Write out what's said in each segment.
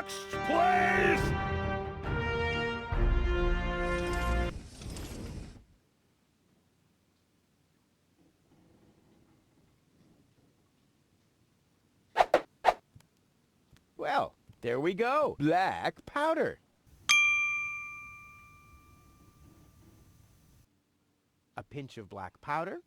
Next, please! Well, there we go. Black powder. A pinch of black powder.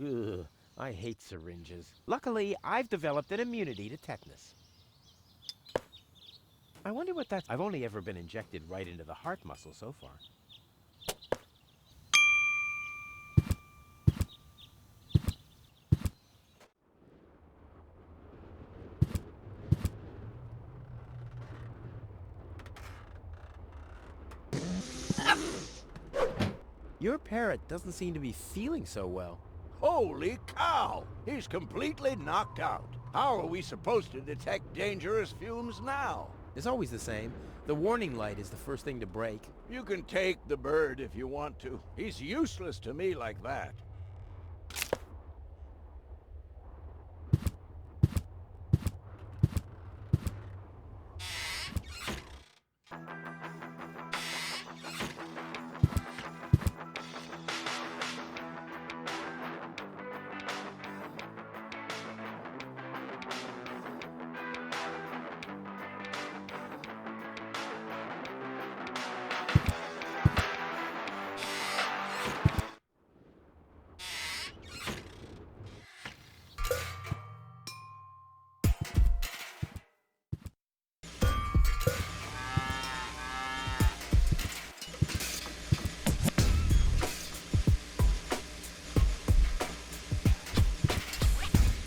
Ugh, I hate syringes. Luckily, I've developed an immunity to tetanus. I wonder what that's... I've only ever been injected right into the heart muscle so far. Your parrot doesn't seem to be feeling so well. Holy cow! He's completely knocked out. How are we supposed to detect dangerous fumes now? It's always the same. The warning light is the first thing to break. You can take the bird if you want to. He's useless to me like that.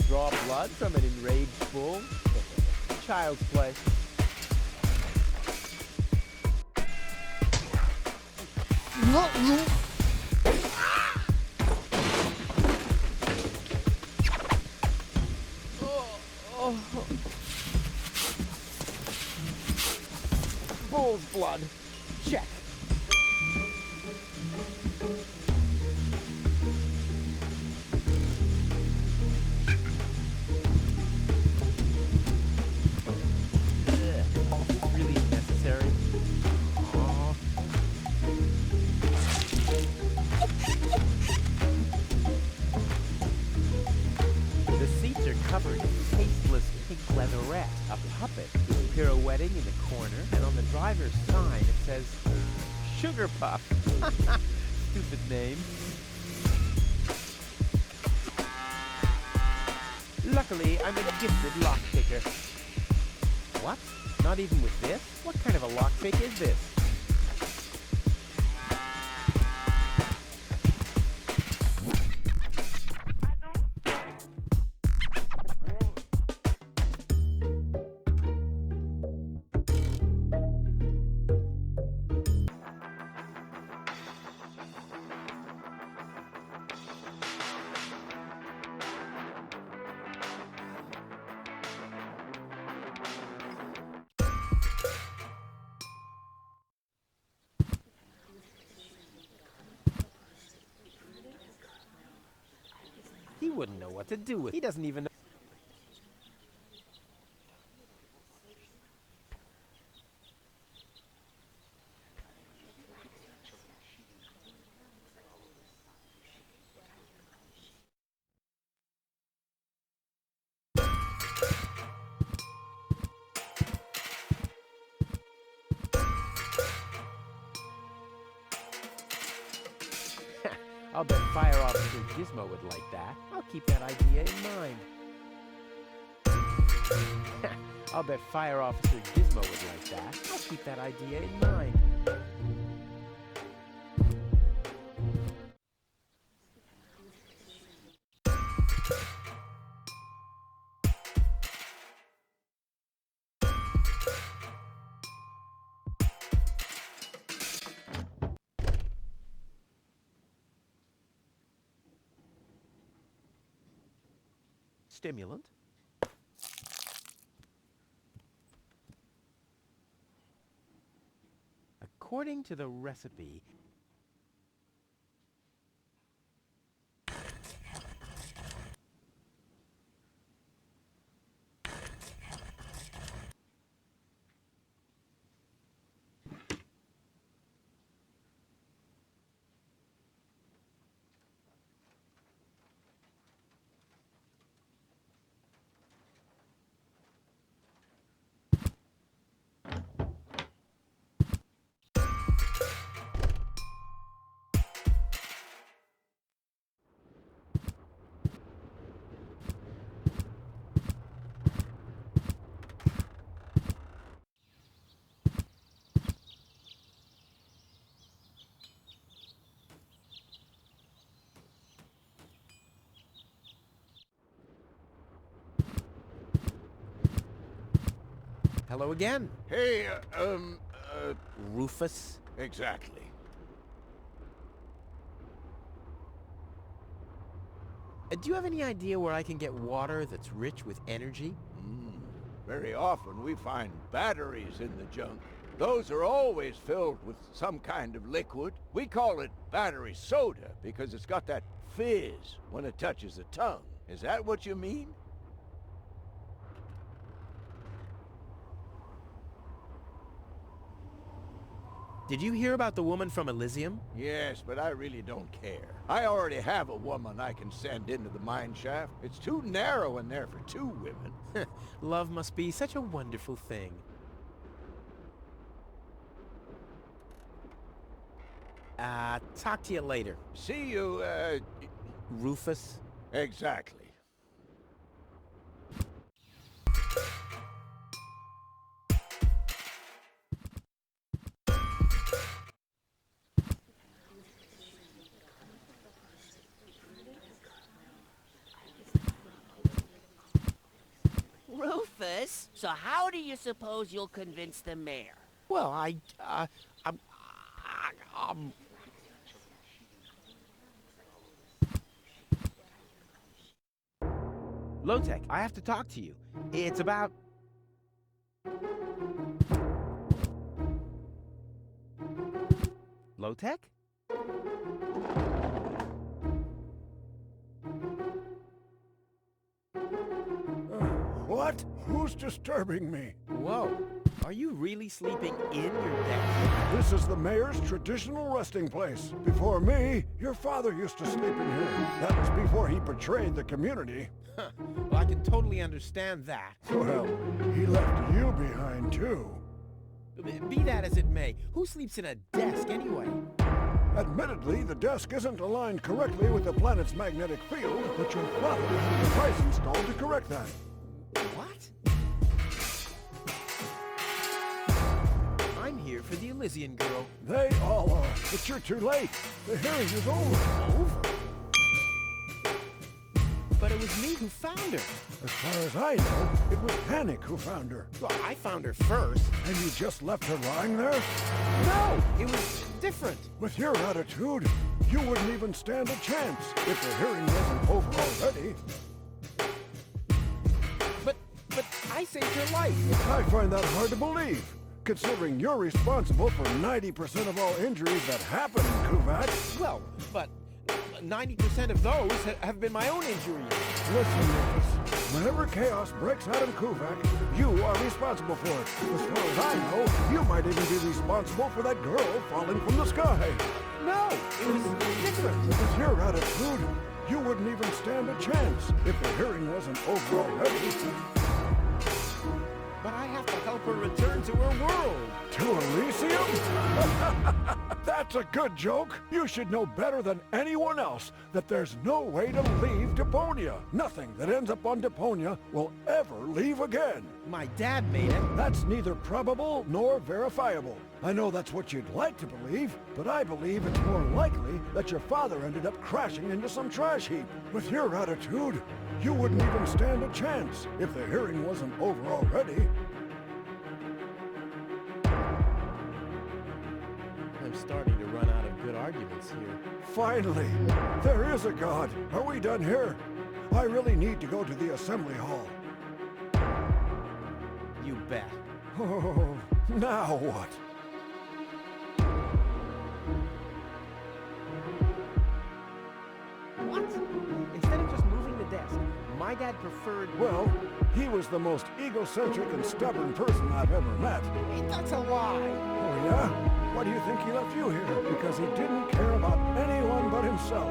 Draw blood from an enraged bull? Child's play. Bull's blood. Check. Really necessary. The seats are covered in tasteless pink leatherette. A puppet is pirouetting in the corner, and on the driver's sign it says, Sugar Puff. Stupid name. Luckily, I'm a gifted lockpicker. What? Not even with this? What kind of a lockpick is this? what to do with. He doesn't even know. I'll bet Fire Officer Gizmo would like that. I'll keep that idea in mind. I'll bet Fire Officer Gizmo would like that. I'll keep that idea in mind. Stimulant. According to the recipe, hello again. Hey, Rufus. exactly. Do you have any idea where I can get water that's rich with energy? Very often we find batteries in the junk. Those are always filled with some kind of liquid. We call it battery soda because it's got that fizz when it touches the tongue. Is that what you mean? Did you hear about the woman from Elysium? Yes, but I really don't care. I already have a woman I can send into the mine shaft. It's too narrow in there for 2 women. Love must be such a wonderful thing. Talk to you later. See you, Rufus? exactly. Rufus, so how do you suppose you'll convince the mayor? Well, Low-Tech, I have to talk to you. It's about... Low-Tech? What? Who's disturbing me? Whoa. Are you really sleeping in your desk? This is the mayor's traditional resting place. Before me, your father used to sleep in here. That was before he betrayed the community. Huh. Well, I can totally understand that. Well, he left you behind too. Be that as it may, who sleeps in a desk anyway? Admittedly, the desk isn't aligned correctly with the planet's magnetic field, but your father had a device installed to correct that. What? I'm here for the Elysian girl. They all are, but you're too late. The hearing is over. Over? But it was me who found her. As far as I know, it was Panic who found her. Well, I found her first. And you just left her lying there? No, it was different. With your attitude, you wouldn't even stand a chance if the hearing wasn't over already. But I saved her life. I find that hard to believe, considering you're responsible for 90% of all injuries that happen in Kuvat. Well, but 90% of those have been my own injuries. Listen, Lucas. Whenever chaos breaks out in Kuvak, you are responsible for it. As far as I know, you might even be responsible for that girl falling from the sky. No, it was different. With your attitude, you wouldn't even stand a chance if the hearing wasn't over already. But I have to help her return to her world. To Elysium? That's a good joke. You should know better than anyone else that there's no way to leave Deponia. Nothing that ends up on Deponia will ever leave again. My dad made it. That's neither probable nor verifiable. I know that's what you'd like to believe, but I believe it's more likely that your father ended up crashing into some trash heap. With your attitude, you wouldn't even stand a chance if the hearing wasn't over already. I'm starting to run out of good arguments here. Finally, there is a God. Are we done here? I really need to go to the assembly hall. You bet. Oh, now what? What? Instead of just moving the desk, my dad preferred... Well, he was the most egocentric and stubborn person I've ever met. Hey, that's a lie. Oh, yeah? Why do you think he left you here? Because he didn't care about anyone but himself.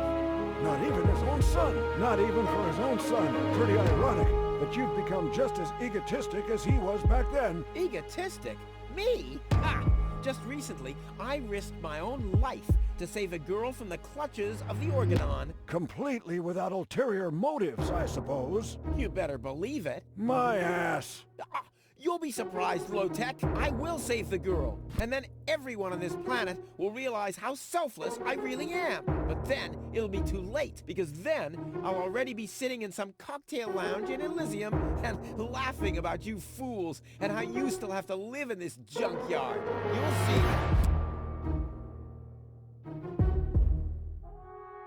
Not even his own son. Not even for his own son. Pretty ironic, but you've become just as egotistic as he was back then. Egotistic? Me? Ha! Just recently, I risked my own life to save a girl from the clutches of the Organon. Completely without ulterior motives, I suppose. You better believe it. My ass. Ah, you'll be surprised, Low-Tech. I will save the girl. And then everyone on this planet will realize how selfless I really am. But then it'll be too late, because then I'll already be sitting in some cocktail lounge in Elysium and laughing about you fools and how you still have to live in this junkyard. You'll see.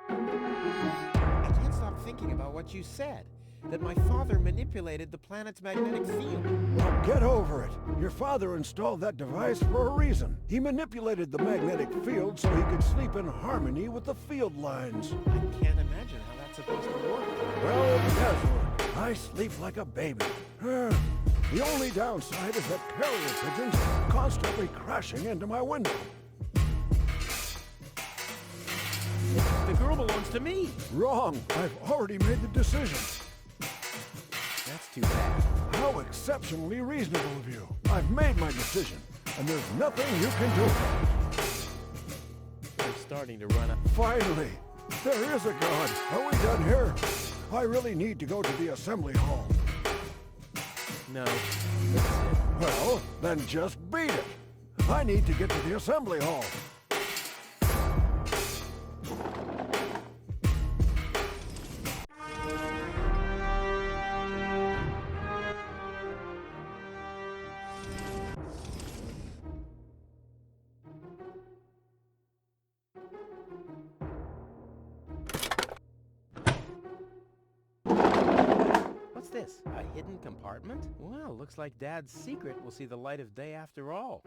I can't stop thinking about what you said. That my father manipulated the planet's magnetic field. Well, get over it. Your father installed that device for a reason. He manipulated the magnetic field so he could sleep in harmony with the field lines. I can't imagine how that's supposed to work. Well, it does work. I sleep like a baby. The only downside is that carrier pigeons are constantly crashing into my window. The girl belongs to me. Wrong. I've already made the decision. That's too bad. How exceptionally reasonable of you. I've made my decision, and there's nothing you can do about it. I'm starting to run out. Finally, there is a God. Are we done here? I really need to go to the assembly hall. No, that's it. Well, then just beat it. I need to get to the assembly hall. What's this? A hidden compartment? Well, looks like Dad's secret will see the light of day after all.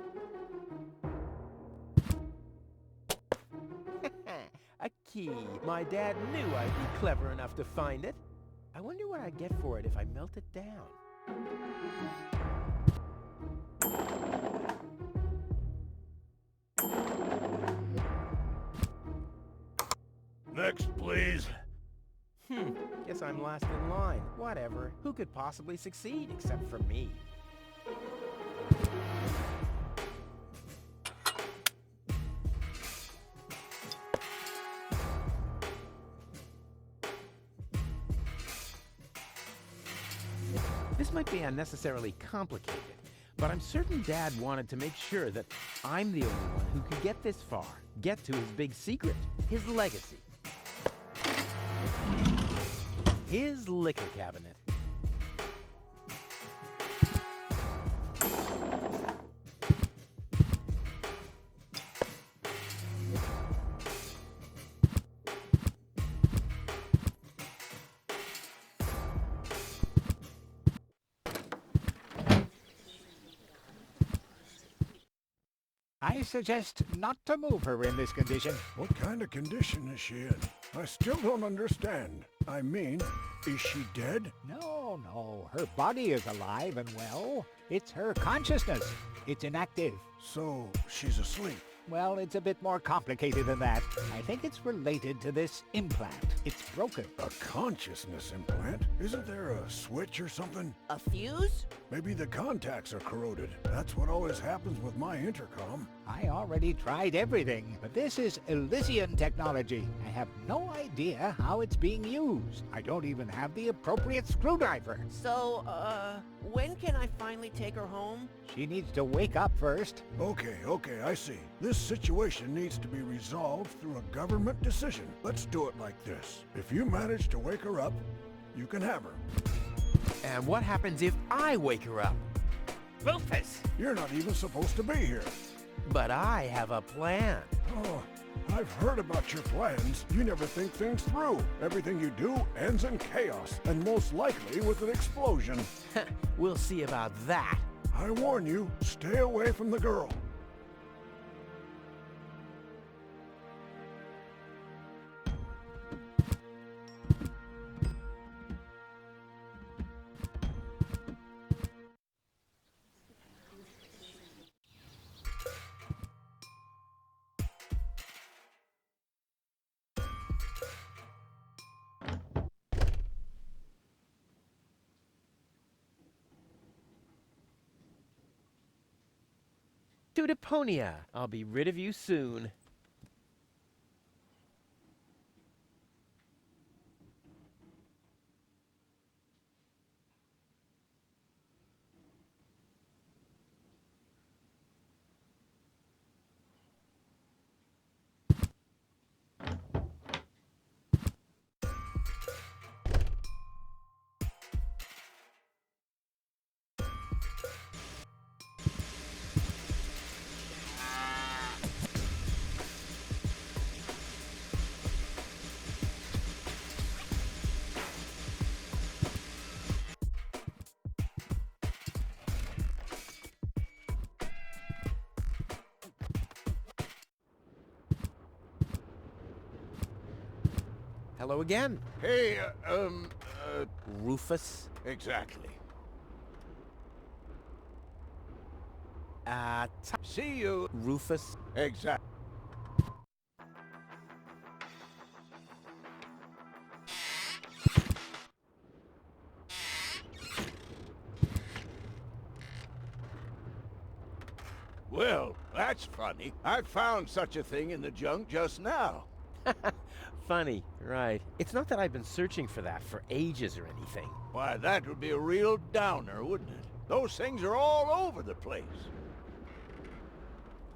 A key. My dad knew I'd be clever enough to find it. I wonder what I'd get for it if I melt it down. Next, please. Guess I'm last in line. Whatever. Who could possibly succeed except for me? This might be unnecessarily complicated, but I'm certain Dad wanted to make sure that I'm the only one who could get this far, get to his big secret, his legacy. His liquor cabinet. I suggest not to move her in this condition. What kind of condition is she in? I still don't understand. I mean, is she dead? No. Her body is alive and well. It's her consciousness. It's inactive. So, she's asleep. Well, it's a bit more complicated than that. I think it's related to this implant. It's broken. A consciousness implant? Isn't there a switch or something? A fuse? Maybe the contacts are corroded. That's what always happens with my intercom. I already tried everything, but this is Elysian technology. I have no idea how it's being used. I don't even have the appropriate screwdriver. So, when can I finally take her home? She needs to wake up first. Okay, I see. This situation needs to be resolved through a government decision. Let's do it like this. If you manage to wake her up, you can have her. And what happens if I wake her up? Rufus! You're not even supposed to be here. But I have a plan. Oh, I've heard about your plans. You never think things through. Everything you do ends in chaos, and most likely with an explosion. We'll see about that. I warn you, stay away from the girl. To Deponia. I'll be rid of you soon. Hello again. Hey, Rufus. exactly. See you. Rufus. Exactly. Well, that's funny. I found such a thing in the junk just now. Funny, right. It's not that I've been searching for that for ages or anything. Why, that would be a real downer, wouldn't it? Those things are all over the place.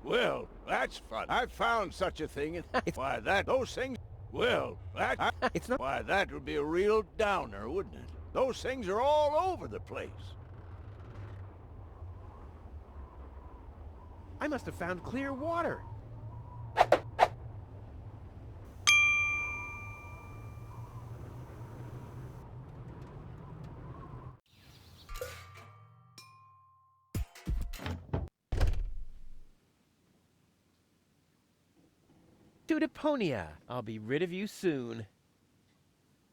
Well, that's fun. I found such a thing in... Why, those things... Well, It's not... Why, that would be a real downer, wouldn't it? Those things are all over the place. I must have found clear water. To Deponia. I'll be rid of you soon.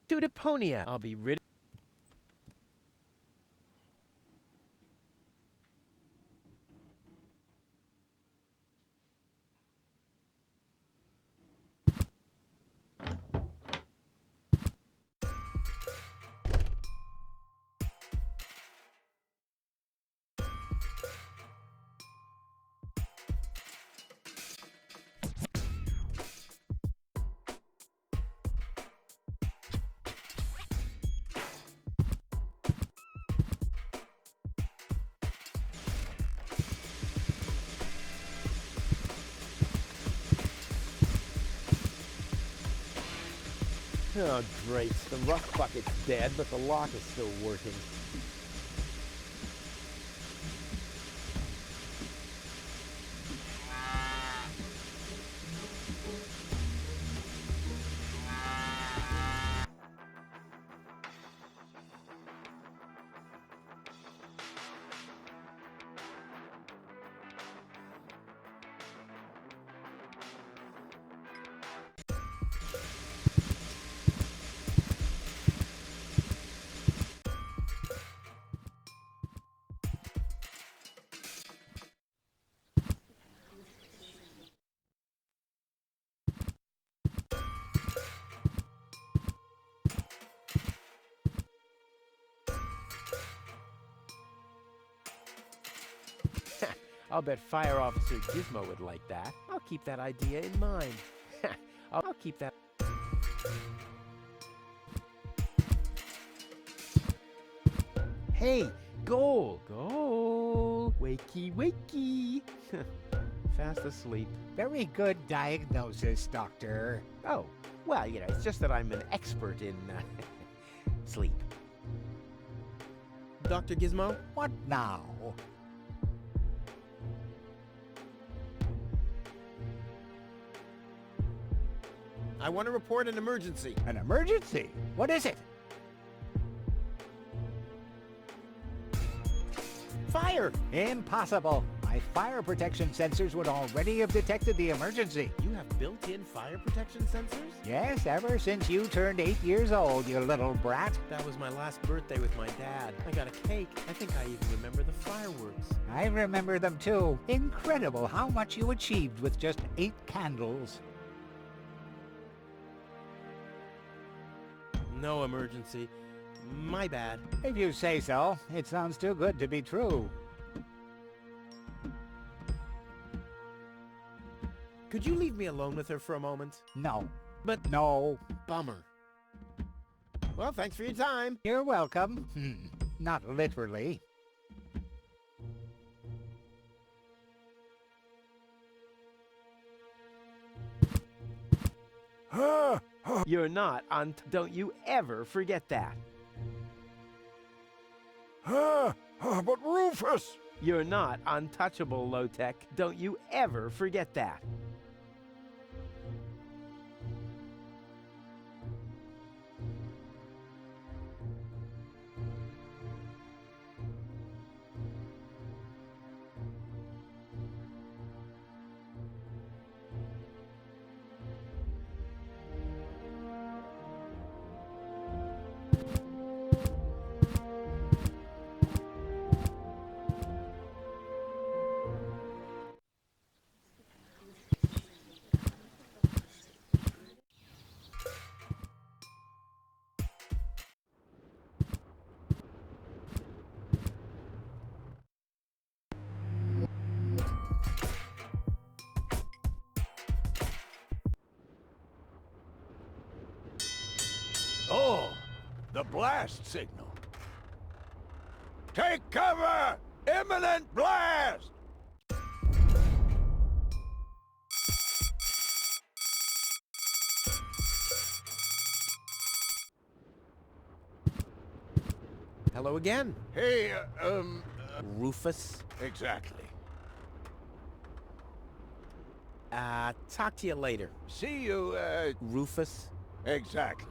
To Deponia. I'll be rid... Oh, great. The rough bucket's dead, but the lock is still working. I'll bet Fire Officer Gizmo would like that. I'll keep that idea in mind. I'll keep that. Hey, goal! Goal! Wakey, wakey! Fast asleep. Very good diagnosis, Doctor. Oh, well, you know, it's just that I'm an expert in sleep. Dr. Gizmo? What now? I want to report an emergency. An emergency? What is it? Fire! Impossible. My fire protection sensors would already have detected the emergency. You have built-in fire protection sensors? Yes, ever since you turned 8 years old, you little brat. That was my last birthday with my dad. I got a cake. I think I even remember the fireworks. I remember them too. Incredible how much you achieved with just 8 candles. No emergency. My bad. If you say so. It sounds too good to be true. Could you leave me alone with her for a moment? No. But No. bummer. Well, thanks for your time. You're welcome. Not literally. You're not on. Don't you ever forget that. But Rufus! You're not untouchable, low-tech. Don't you ever forget that. Oh, the blast signal. Take cover! Imminent blast! Hello again. Hey, Rufus. exactly. Talk to you later. See you, Rufus. exactly.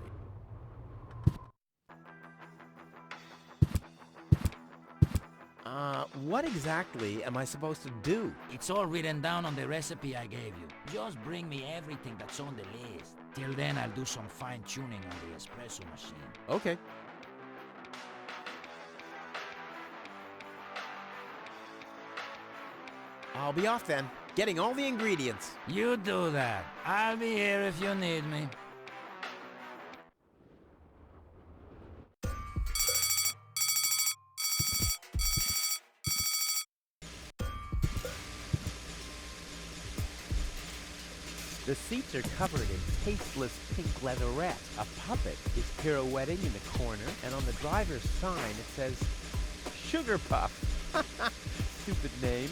What exactly am I supposed to do? It's all written down on the recipe I gave you. Just bring me everything that's on the list. Till then, I'll do some fine-tuning on the espresso machine. Okay. I'll be off then, getting all the ingredients. You do that. I'll be here if you need me. The seats are covered in tasteless pink leatherette. A puppet is pirouetting in the corner, and on the driver's sign it says, Sugar Puff. Stupid name.